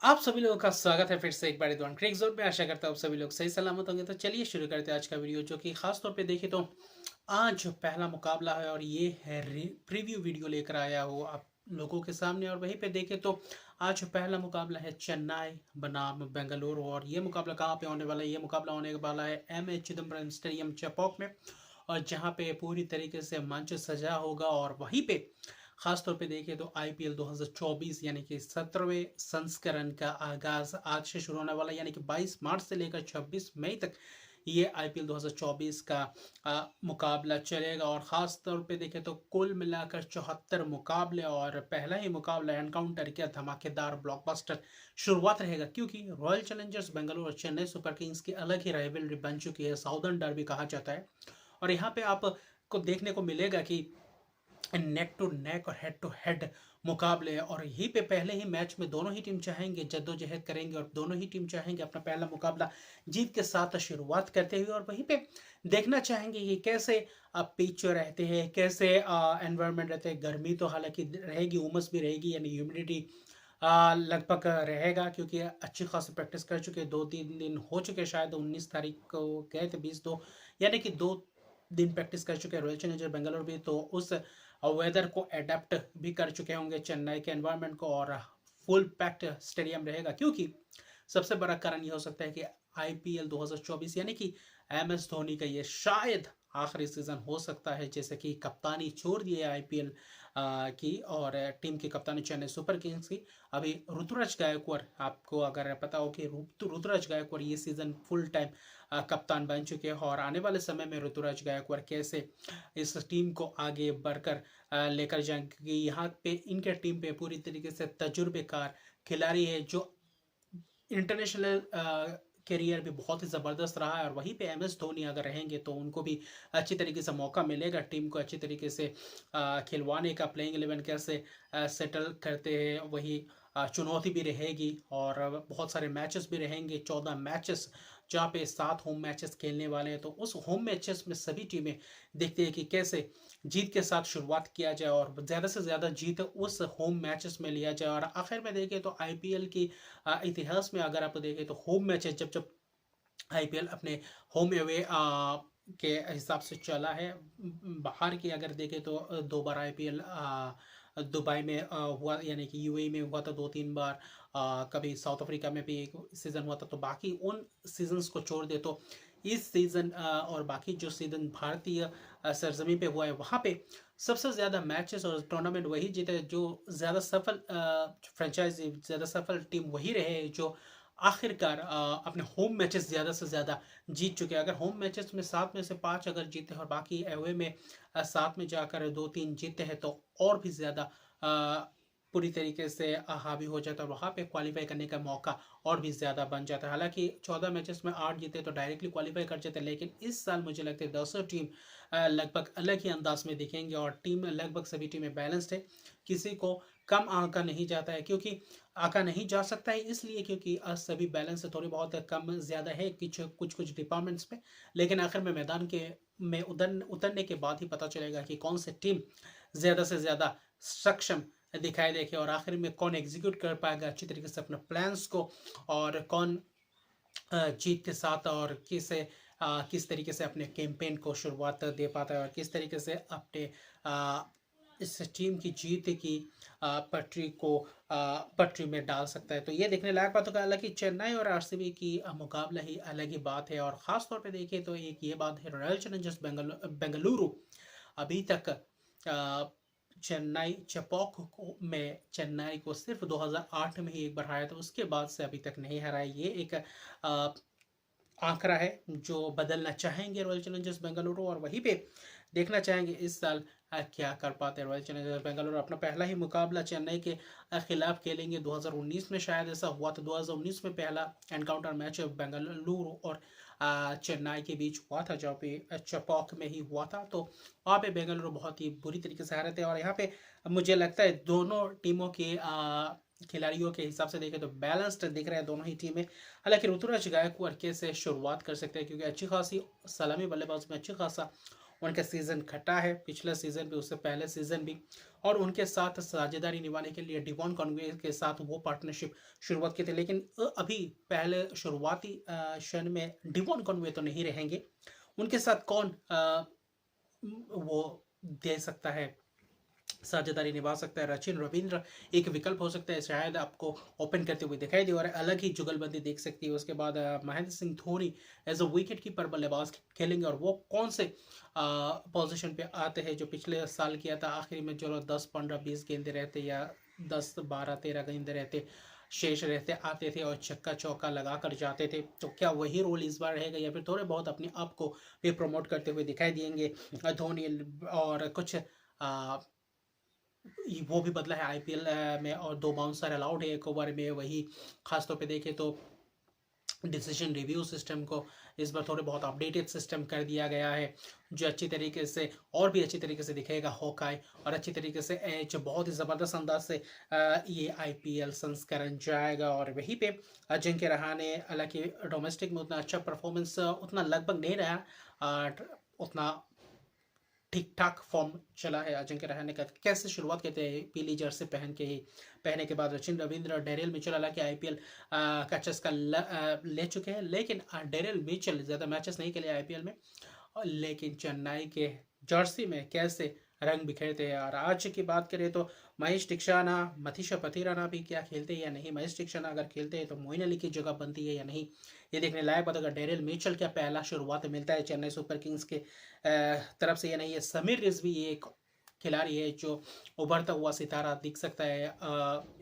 आप सभी लोगों का स्वागत है फिर से एक बार दुआन क्रिक जोन में। आशा करता हूँ आप सभी लोग सही सलामत होंगे। तो चलिए शुरू करते हैं आज का वीडियो, जो कि खास तौर पे देखें तो आज पहला मुकाबला है और ये है प्रीव्यू वीडियो लेकर आया हो आप लोगों के सामने। और वहीं पे देखें तो आज पहला मुकाबला है चेन्नई बनाम बेंगलुरु, और ये मुकाबला कहाँ पे होने वाला है? ये मुकाबला होने वाला है M A Chidambaram stadium Chepauk में, और जहाँ पे पूरी तरीके से मंच सजा होगा। और वहीं पे खास तौर पे देखें तो IPL 2024 यानी कि 17वें संस्करण का आगाज आज से शुरू होने वाला है, यानी कि 22 मार्च से लेकर 26 मई तक ये IPL 2024 का मुकाबला चलेगा। और ख़ास तौर पे देखें तो कुल मिलाकर 74 मुकाबले, और पहला ही मुकाबला एनकाउंटर किया धमाकेदार ब्लॉकबस्टर शुरुआत रहेगा, क्योंकि रॉयल चैलेंजर्स बेंगलुरु और चेन्नई सुपर किंग्स की अलग ही राइवलरी बन चुकी है, साउदर्न डर्बी कहा जाता है। और यहाँ पे आपको देखने को मिलेगा कि नेक टू नेक और हेड टू हेड मुकाबले हैं। और यहीं पे पहले ही मैच में दोनों ही टीम चाहेंगे जद्दोजहद करेंगे, और दोनों ही टीम चाहेंगे अपना पहला मुकाबला जीत के साथ शुरुआत करते हुए। और वहीं पे देखना चाहेंगे कि कैसे पिच रहते हैं, कैसे एनवायरनमेंट रहते हैं। गर्मी तो हालांकि रहेगी, उमस भी रहेगी, यानी ह्यूमिडिटी लगभग रहेगा, क्योंकि अच्छी खासी प्रैक्टिस कर चुके हैं। 2-3 दिन हो चुके, शायद 19 तारीख को गए थे, 20 2, यानी कि 2 दिन प्रैक्टिस कर चुके हैं रॉयल चैलेंजर बेंगलोर भी। तो उस वेदर को अडेप्ट भी कर चुके होंगे चेन्नई के एनवायरनमेंट को, और फुल पैक्ड स्टेडियम रहेगा। क्योंकि सबसे बड़ा कारण ये हो सकता है कि IPL 2024 यानी कि MS धोनी का ये शायद आखिरी सीजन हो सकता है, जैसे कि कप्तानी छोड़ दी है IPL की, और टीम की कप्तानी चेन्नई सुपर किंग्स की। अभी ऋतुराज गायकवाड़, आपको अगर पता हो कि ऋतुराज गायकवाड़ ये सीजन फुल टाइम कप्तान बन चुके हैं, और आने वाले समय में ऋतुराज गायकवाड़ कैसे इस टीम को आगे बढ़कर लेकर जाएंगे, क्योंकि यहाँ पे इनके टीम पे पूरी तरीके से तजुर्बेकार खिलाड़ी है, जो इंटरनेशनल करियर भी बहुत ही ज़बरदस्त रहा है। और वहीं पे MS धोनी अगर रहेंगे तो उनको भी अच्छी तरीके से मौका मिलेगा टीम को अच्छी तरीके से खिलवाने का। प्लेइंग 11 कैसे सेटल करते हैं, वही चुनौती भी रहेगी। और बहुत सारे मैचेस भी रहेंगे, 14 मैचेस, जहाँ पे 7 होम मैचेस खेलने वाले हैं। तो उस होम मैचेस में सभी टीमें देखते हैं कि कैसे जीत के साथ शुरुआत किया जाए, और ज़्यादा से ज़्यादा जीत उस होम मैचेस में लिया जाए। और आखिर में देखें तो IPL की इतिहास में अगर आप देखें तो होम मैचेस जब जब IPL अपने होम अवे के हिसाब से चला है। बाहर की अगर देखें तो 2 बार IPL दुबई में हुआ, यानी कि UAE में हुआ था 2-3 बार। कभी साउथ अफ्रीका में भी एक सीज़न हुआ था। तो बाकी उन सीजन्स को छोड़ दे तो इस सीज़न और बाकी जो सीज़न भारतीय सरजमी पे हुआ है, वहाँ पे सबसे ज़्यादा मैचेस और टूर्नामेंट वही जीते, जो ज़्यादा सफल फ्रेंचाइजी, ज़्यादा सफल टीम वही रहे जो आखिरकार अपने होम मैचेस ज़्यादा से ज़्यादा जीत चुके हैं। अगर होम मैचेस में 7 में से 5 अगर जीते हैं, और बाकी अवे में 7 में जाकर 2-3 जीते हैं, तो और भी ज़्यादा पूरी तरीके से हावी हो जाता है, और वहाँ पे क्वालिफाई करने का मौका और भी ज़्यादा बन जाता है। हालांकि 14 मैचेस में 8 जीते तो डायरेक्टली क्वालिफाई कर जाते हैं, लेकिन इस साल मुझे लगता है 10 टीम लगभग अलग ही अंदाज में दिखेंगे, और टीम लगभग सभी टीमें बैलेंस्ड है। किसी को कम आंका नहीं जाता है, क्योंकि आंका नहीं जा सकता है इसलिए क्योंकि सभी बैलेंस थोड़ी बहुत कम ज़्यादा है कुछ कुछ कुछ डिपार्टमेंट्स में। लेकिन आखिर में मैदान के में उतरने के बाद ही पता चलेगा कि कौन सी टीम ज़्यादा से ज़्यादा सक्षम दिखाई देखे, और आखिर में कौन एग्जीक्यूट कर पाएगा अच्छी तरीके से अपने प्लान्स को, और कौन जीत के साथ और किस तरीके से अपने कैंपेन को शुरुआत दे पाता है, और किस तरीके से अपने इस टीम की जीत की पटरी में डाल सकता है। तो ये देखने लायक बात होगा। हालांकि चेन्नई और RCB की मुकाबला ही अलग ही बात है। और ख़ास तौर पे देखिए तो एक ये बात है, रॉयल चैलेंजर्स बेंगलुरु अभी तक चेन्नई में चेन्नई को सिर्फ 2008 में ही एक बार हराया था, उसके बाद से अभी तक नहीं हराया। ये एक आंकड़ा है जो बदलना चाहेंगे रॉयल चैलेंजर्स बेंगलुरु, और वहीं पे देखना चाहेंगे इस साल क्या कर पाते हैं रॉयल चैलेंजर्स बेंगलुरु। अपना पहला ही मुकाबला चेन्नई के खिलाफ खेलेंगे। 2019 में शायद ऐसा हुआ था, 2019 में पहला एनकाउंटर मैच बेंगलुरु और चेन्नई के बीच हुआ था, जहाँ पे चपॉक में ही हुआ था। तो वहाँ पे बेंगलुरु बहुत ही बुरी तरीके से हारे थे। और यहाँ पे मुझे लगता है दोनों टीमों के खिलाड़ियों के हिसाब से देखें तो बैलेंस्ड दिख रहे हैं दोनों ही टीमें। हालांकि ऋतुराज गायकवाड़ कैसे शुरुआत कर सकते हैं, क्योंकि अच्छी खासी सलामी बल्लेबाज में अच्छी खासा उनका सीज़न खट्टा है, पिछला सीज़न भी, उससे पहले सीज़न भी। और उनके साथ साझेदारी निभाने के लिए डिवॉन कॉनवे के साथ वो पार्टनरशिप शुरुआत की थी, लेकिन अभी पहले शुरुआती क्षण में डिवॉन कॉनवे तो नहीं रहेंगे। उनके साथ कौन वो दे सकता है, साझेदारी निभा सकता है? सचिन रविंद्र एक विकल्प हो सकता है, शायद आपको ओपन करते हुए दिखाई दे और अलग ही जुगलबंदी देख सकती है। उसके बाद Mahendra Singh Dhoni as a wicket keeper बल्लेबाज खेलेंगे, और वो कौन से पोजीशन पे आते हैं जो पिछले साल किया था। आखिरी में चलो 10, 15, 20 गेंदे रहते, या 10, 12, 13 गेंदे रहते शेष रहते, आते थे और छक्का चौका लगा कर जाते थे। तो क्या वही रोल इस बार रहेगा, या फिर थोड़े बहुत अपने आप को भी प्रमोट करते हुए दिखाई देंगे धोनी? और कुछ वो भी बदला है आईपीएल में, और 2 बाउंसर अलाउड है एक ओवर में। वही खासतौर पे देखें तो डिसीजन रिव्यू सिस्टम को इस बार थोड़े बहुत अपडेटेड सिस्टम कर दिया गया है, जो अच्छी तरीके से और भी अच्छी तरीके से दिखेगा हॉकाई, और अच्छी तरीके से एच बहुत ही ज़बरदस्त अंदाज से ये आईपीएल संस्करण जाएगा। और वहीं पे अजिंक्य रहाणे, हालांकि डोमेस्टिक में उतना अच्छा परफॉर्मेंस उतना लगभग नहीं रहा, उतना ठीक ठाक फॉर्म चला है अजिंक्य रहाणे का। कैसे शुरुआत करते हैं पीली जर्सी पहने के बाद सचिन रविंद्र, डेरियल मिचेल, हालांकि आईपीएल का चस्का ले चुके हैं, लेकिन डेरियल मिचेल ज़्यादा मैचेस नहीं खेले आईपीएल में। लेकिन चेन्नई के जर्सी में कैसे रंग बिखेरते हैं। और आज की बात करें तो महेश टिक्षाना, मथीशा पथिराना भी क्या खेलते हैं या नहीं। महेश टिक्षाना अगर खेलते हैं तो मोइन अली की जगह बनती है या नहीं, ये देखने लायक बात। अगर डेरियल मिचेल क्या पहला शुरुआत मिलता है चेन्नई सुपर किंग्स के तरफ से या नहीं। है समीर रिजवी एक खिलाड़ी है जो उभरता हुआ सितारा दिख सकता है,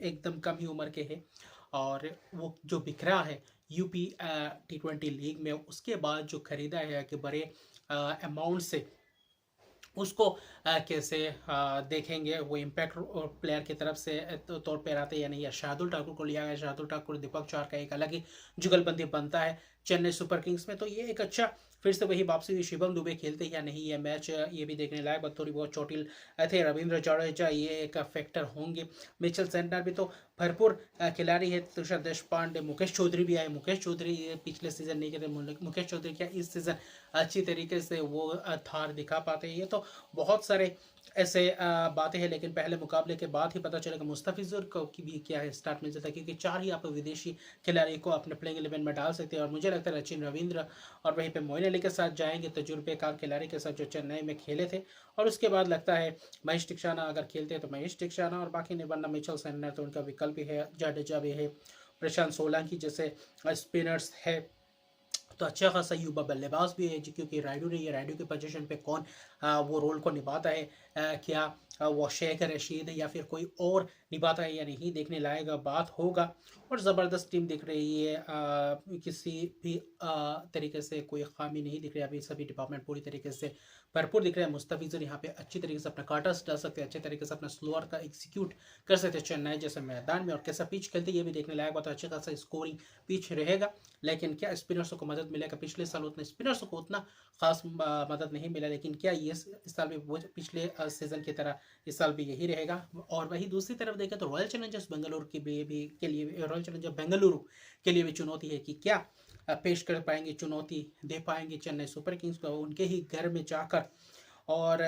एकदम कम ही उम्र के है, और वो जो बिखरा है यूपी T20 लीग में, उसके बाद जो खरीदा है कि बड़े अमाउंट से, उसको कैसे देखेंगे। वो इम्पैक्ट प्लेयर की तरफ से तौर पर आते या नहीं। या शार्दुल ठाकुर को लिया गया, शार्दुल ठाकुर दीपक चार का एक अलग ही जुगलबंदी बनता है चेन्नई सुपर किंग्स में। तो ये एक अच्छा फिर से वही वापसी हुई। शिवम दुबे खेलते या नहीं ये मैच, ये भी देखने लायक। थोड़ी बहुत चोटिल थे रविंद्र जडेजा, ये एक फैक्टर होंगे। मिचेल सेंटर भी तो भरपूर खिलाड़ी है, तुषार देशपांडे, मुकेश चौधरी भी आए। मुकेश चौधरी ये पिछले सीजन नहीं खेले, मुकेश चौधरी क्या इस सीजन अच्छी तरीके से वो धार दिखा पाते हैं। ये तो बहुत सारे ऐसे बातें हैं, लेकिन पहले मुकाबले के बाद ही पता चलेगा मुस्तफिजुर को की भी क्या है स्टार्ट मिल जाता है, क्योंकि 4 ही आप विदेशी खिलाड़ी को अपने प्लेइंग 11 में डाल सकते हैं। और मुझे लगता है सचिन रविंद्र और वहीं पे मोइन अली के साथ जाएंगे, तजुर्बेकार खिलाड़ी के साथ जो चेन्नई में खेले थे। और उसके बाद लगता है महेश टिक्षाना अगर खेलते हैं तो महेश टिक्षाना, और बाकी नहीं बनना मिचेल सेंटर तो उनका विकल्प भी है। जडेजा भी है, प्रशांत सोलंकी जैसे स्पिनर्स है। तो अच्छा खासा युवा बल्लेबाज भी है, क्योंकि रायडू नहीं है। रायडू के पोजीशन पे कौन वो रोल को निभाता है, क्या वो शेख रशीद या फिर कोई और निभाता है या नहीं, देखने लायक बात होगा। और ज़बरदस्त टीम दिख रही है, किसी भी तरीके से कोई खामी नहीं दिख रही है। अभी सभी डिपार्टमेंट पूरी तरीके से भरपूर दिख रहे हैं। मुस्तफिजुर यहाँ पे अच्छी तरीके से अपना काटर्स डाल सकते हैं, अच्छे तरीके से अपना स्लोअर का एग्जीक्यूट कर सकते हैं चेन्नई जैसे मैदान में। और कैसा पिच खेलते ये भी देखने लायक बात है। अच्छा खासा स्कोरिंग पिच रहेगा, लेकिन क्या स्पिनर्सों को मदद मिलेगा? पिछले साल उतने स्पिनर्सों को उतना खास मदद नहीं मिला, लेकिन क्या ये इस साल भी वो पिछले सीजन की तरह इस साल भी यही रहेगा? और वही दूसरी तरफ देखें तो रॉयल चैलेंजर्स बेंगलुरु के लिए रॉयल चैलेंजर बेंगलुरु के लिए भी चुनौती है कि क्या पेश कर पाएंगे, चुनौती दे पाएंगे चेन्नई सुपर किंग्स को उनके ही घर में जाकर। और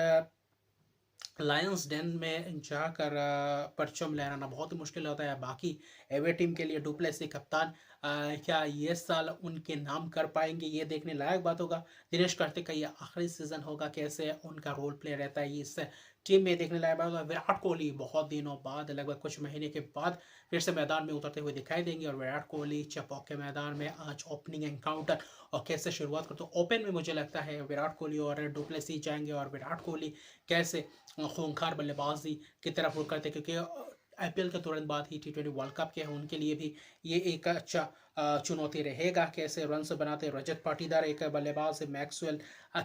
लायंस डेन में जाकर परचम लहराना बहुत ही मुश्किल होता है। बाकी एवे टीम के लिए डुप्लेसी कप्तान क्या ये साल उनके नाम कर पाएंगे, ये देखने लायक बात होगा। दिनेश कार्तिक का ये आखिरी सीजन होगा, कैसे उनका रोल प्ले रहता है इस टीम में, देखने लायक बात होगा। विराट कोहली बहुत दिनों बाद, लगभग कुछ महीने के बाद फिर से मैदान में उतरते हुए दिखाई देंगे। और विराट कोहली चपॉक के मैदान में आज ओपनिंग एनकाउंटर, और कैसे शुरुआत करते ओपन में मुझे लगता है विराट कोहली और डुप्लेसी जाएंगे। और विराट कोहली कैसे खूंखार बल्लेबाजी की तरफ रुख करते, क्योंकि आईपीएल के तुरंत बाद ही T20 वर्ल्ड कप के हैं, उनके लिए भी ये एक अच्छा चुनौती रहेगा। कैसे रन बनाते रजत पाटीदार एक बल्लेबाज है, मैक्सवेल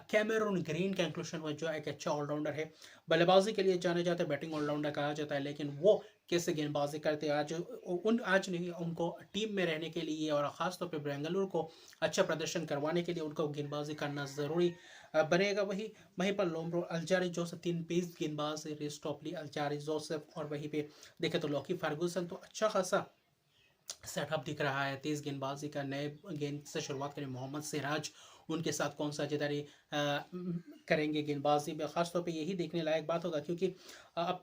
कैमेरून ग्रीन का इंक्लूशन हुआ जो एक अच्छा ऑलराउंडर है, बल्लेबाजी के लिए जाने जाते, बैटिंग ऑलराउंडर कहा जाता है, लेकिन वो कैसे गेंदबाजी करते आज नहीं, उनको टीम में रहने के लिए और ख़ासतौर पर बेंगलुरु को अच्छा प्रदर्शन करवाने के लिए उनको गेंदबाजी करना ज़रूरी बनेगा। वहीं पर लोम्ब्रो अल्जारी जोसेफ 3 पेस गेंदबाज है, रिस्टॉपली अल्जारी जोसेफ। और वहीं पे देखे तो लॉकी फर्गूसन, तो अच्छा खासा सेटअप दिख रहा है। तेज गेंदबाजी का नए गेंद से शुरुआत करें मोहम्मद सिराज, उनके साथ कौन साझेदारी करेंगे गेंदबाजी में। ख़ासतौर पे यही देखने लायक बात होगा, क्योंकि अब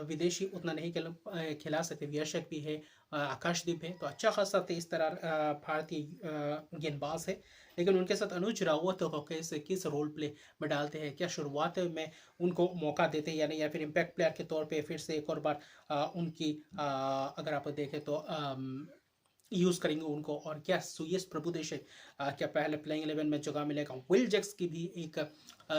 विदेशी उतना नहीं खिला सकते। वियर्शक भी है, आकाशदीप है, तो अच्छा खासा तेज तरार भारतीय गेंदबाज है। लेकिन उनके साथ अनुज रावत को कैसे किस रोल प्ले में डालते हैं, क्या शुरुआत में उनको मौका देते हैं या नहीं, या फिर इम्पैक्ट प्लेयर के तौर पे फिर से एक और बार उनकी अगर आप देखें तो यूज़ करेंगे उनको, और क्या सुयश प्रभुदेसाई क्या पहले प्लेइंग 11 में जगह मिलेगा। विल जैक्स की भी एक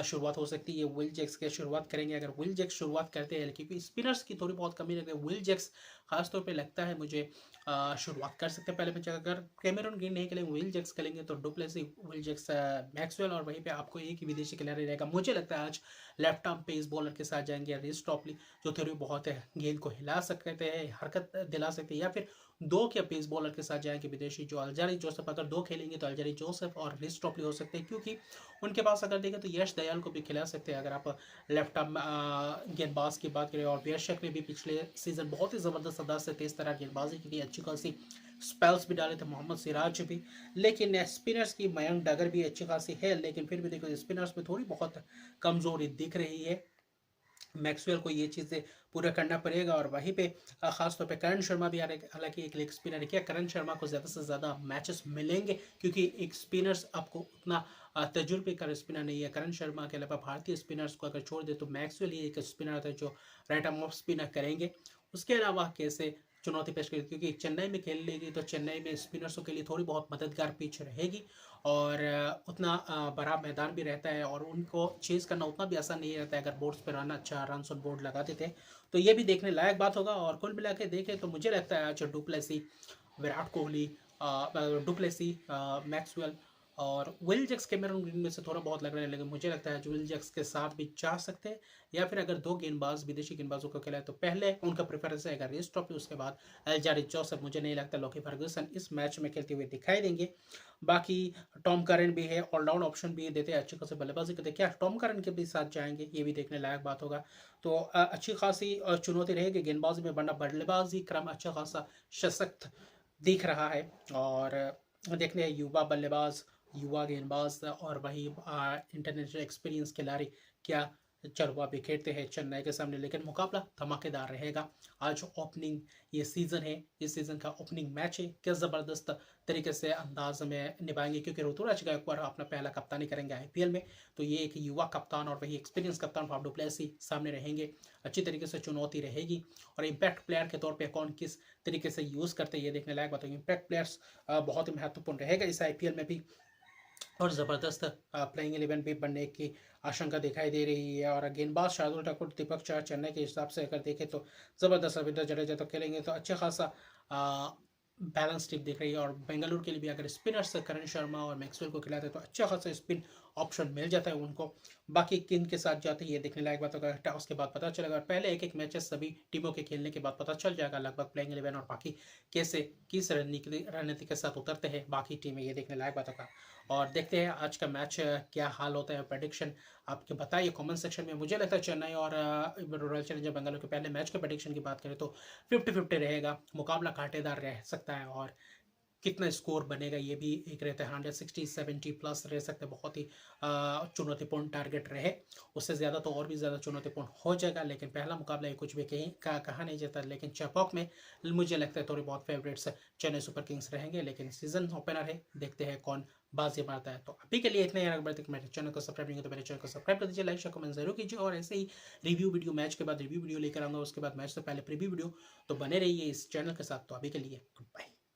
शुरुआत हो सकती है। विल जैक्स की शुरुआत करेंगे, अगर विल जैक्स शुरुआत करते हैं, क्योंकि स्पिनर्स की थोड़ी बहुत कमी रहती है। विल जैक्स खासतौर पे लगता है मुझे शुरुआत कर सकते हैं पहले मैच। अगर कैमरून ग्रीन नहीं खेलेंगे, विल जैक्स खेलेंगे, तो डुप्लेसी, विल जैक्स, मैक्सवेल, और वहीं पे आपको एक ही विदेशी खिलाड़ी रहेगा। मुझे लगता है आज लेफ्ट आर्म पेस बॉलर के साथ जाएंगे रिस टॉपली, जो थोड़ी बहुत है गेंद को हिला सकते हैं, हरकत दिला सकते हैं, या फिर दो के पेस बॉलर के साथ जाएंगे विदेशी, जो अल्जारी जोसेफ। अगर दो खेलेंगे तो अल्जारी जोसेफ और रिस टॉपली हो सकते हैं, क्योंकि उनके पास अगर देखें तो यश दयाल को भी खिला सकते हैं। अगर आप लेफ्ट आर्म गेंदबाज की बात करें, और बेशक ने भी पिछले सीजन बहुत ही ज़बरदस्त अंदाज से तेज तरह गेंदबाजी की थी, अच्छी खासी स्पेल्स भी डाले थे मोहम्मद सिराज भी। लेकिन स्पिनर्स की मयंक डगर भी अच्छी खासी है, लेकिन फिर भी देखो स्पिनर्स में थोड़ी बहुत कमजोरी दिख रही है। मैक्सवेल को ये चीज़ें पूरा करना पड़ेगा, और वहीं पे खासतौर पे करण शर्मा भी हालांकि एक लेग स्पिनर है। क्या करण शर्मा को ज़्यादा से ज़्यादा मैचेस मिलेंगे, क्योंकि एक स्पिनर्स आपको उतना तजुर्बे का स्पिनर नहीं है। करण शर्मा के अलावा भारतीय स्पिनर्स को अगर छोड़ दे तो मैक्सवेल ही एक स्पिनर था जो राइट आर्म ऑफ स्पिनर करेंगे। उसके अलावा कैसे चुनौती पेश करेगी, क्योंकि चेन्नई में खेल लेगी तो चेन्नई में स्पिनर्सों के लिए थोड़ी बहुत मददगार पिच रहेगी, और उतना बड़ा मैदान भी रहता है, और उनको चेज करना उतना भी आसान नहीं रहता है। अगर बोर्ड्स पर रन अच्छा रन ऑन बोर्ड लगा देते, तो ये भी देखने लायक बात होगा। और कुल मिला के देखें तो मुझे लगता है आज du Plessis, Virat Kohli, du Plessis, Maxwell और विल जैक्स कैमरून ग्रीन में से थोड़ा बहुत लग रहा है, लेकिन मुझे लगता है जो विल जैक्स के साथ भी जा सकते हैं, या फिर अगर दो गेंदबाज विदेशी गेंदबाजों को खिलाए तो पहले उनका प्रेफरेंस है रेस ट्रॉफी, उसके बाद अल्जारी जोसेफ। मुझे नहीं लगता लोकी फर्गूसन इस मैच में खेलते हुए दिखाई देंगे। बाकी टॉम करन भी है, ऑलराउंड ऑप्शन भी देते हैं, अच्छी खासी बल्लेबाजी करते हैं। क्या टॉम करन के भी साथ जाएंगे, ये भी देखने लायक बात होगा। तो अच्छी खासी चुनौती रहेगी गेंदबाजी में, वरना बल्लेबाजी क्रम अच्छा खासा सशक्त दिख रहा है। और देखते हैं युवा बल्लेबाज, युवा गेंदबाज, और वही इंटरनेशनल एक्सपीरियंस खिलाड़ी क्या चरवा बिखेरते हैं चेन्नई के सामने। लेकिन मुकाबला धमाकेदार रहेगा। आज ओपनिंग ये सीजन है, इस सीजन का ओपनिंग मैच है, क्या ज़बरदस्त तरीके से अंदाज में निभाएंगे, क्योंकि ऋतुराज गायकवाड़ अपना पहला कप्तानी करेंगे आईपीएल में। तो ये एक युवा कप्तान और वही एक्सपीरियंस कप्तान फाफ डुप्लेसी सामने रहेंगे। अच्छी तरीके से चुनौती रहेगी, और इम्पैक्ट प्लेयर के तौर पर कौन किस तरीके से यूज़ करते हैं ये देखने लायक बात है। इम्पैक्ट प्लेयर्स बहुत ही महत्वपूर्ण रहेगा इस आईपीएल में भी, और ज़बरदस्त प्लेइंग 11 भी बनने की आशंका दिखाई दे रही है। और गेंदबाज शार्दुल ठाकुर, दीपक चार, चेन्नई के हिसाब से अगर देखें तो ज़बरदस्त। रविंद्र जडेजा तो खेलेंगे, तो अच्छा खासा बैलेंस टीम दिख रही है। और बेंगलुरु के लिए भी अगर स्पिनर्स करण शर्मा और मैक्सवेल को खिलाते तो अच्छा खासा स्पिन ऑप्शन मिल जाता है उनको। बाकी किन के साथ जाते हैं ये देखने लायक बात होगा, टॉस के बाद पता चलेगा। पहले एक एक मैचेस सभी टीमों के खेलने के बाद पता चल जाएगा लगभग प्लेइंग 11 और बाकी कैसे किस रणनीति के साथ उतरते हैं बाकी टीमें, ये देखने लायक बात होगा। और देखते हैं आज का मैच क्या हाल होता है। प्रेडिक्शन आपके बताइए कमेंट सेक्शन में। मुझे लगता है चेन्नई और रॉयल चैलेंजर बेंगलुरु के पहले मैच के प्रेडिक्शन की बात करें तो 50-50 रहेगा, मुकाबला कांटेदार रह सकता है। और कितना स्कोर बनेगा ये भी एक रहता है, 160-70 प्लस रह सकते हैं। बहुत ही चुनौतीपूर्ण टारगेट रहे, उससे ज़्यादा तो और भी ज़्यादा चुनौतीपूर्ण हो जाएगा। लेकिन पहला मुकाबला ये कुछ भी कहीं कहा नहीं जाता, लेकिन चेपॉक में मुझे लगता है थोड़े बहुत फेवरेट्स चेन्नई सुपर किंग्स रहेंगे। लेकिन सीजन ओपनर है, देखते हैं कौन बाजी मारता है। तो अभी के लिए इतना ही। अगर तक मेरे चैनल को सब्सक्राइब नहीं हो तो मेरे चैनल को सब्सक्राइब कर दीजिए, लाइक शेयर कमेंट जरूर कीजिए। और ऐसे ही रिव्यू वीडियो, मैच के बाद रिव्यू वीडियो लेकर आऊँगा, उसके बाद मैच से पहले प्रीव्यू वीडियो, तो बने रहिए इस चैनल के साथ। तो अभी के लिए गुड बाय।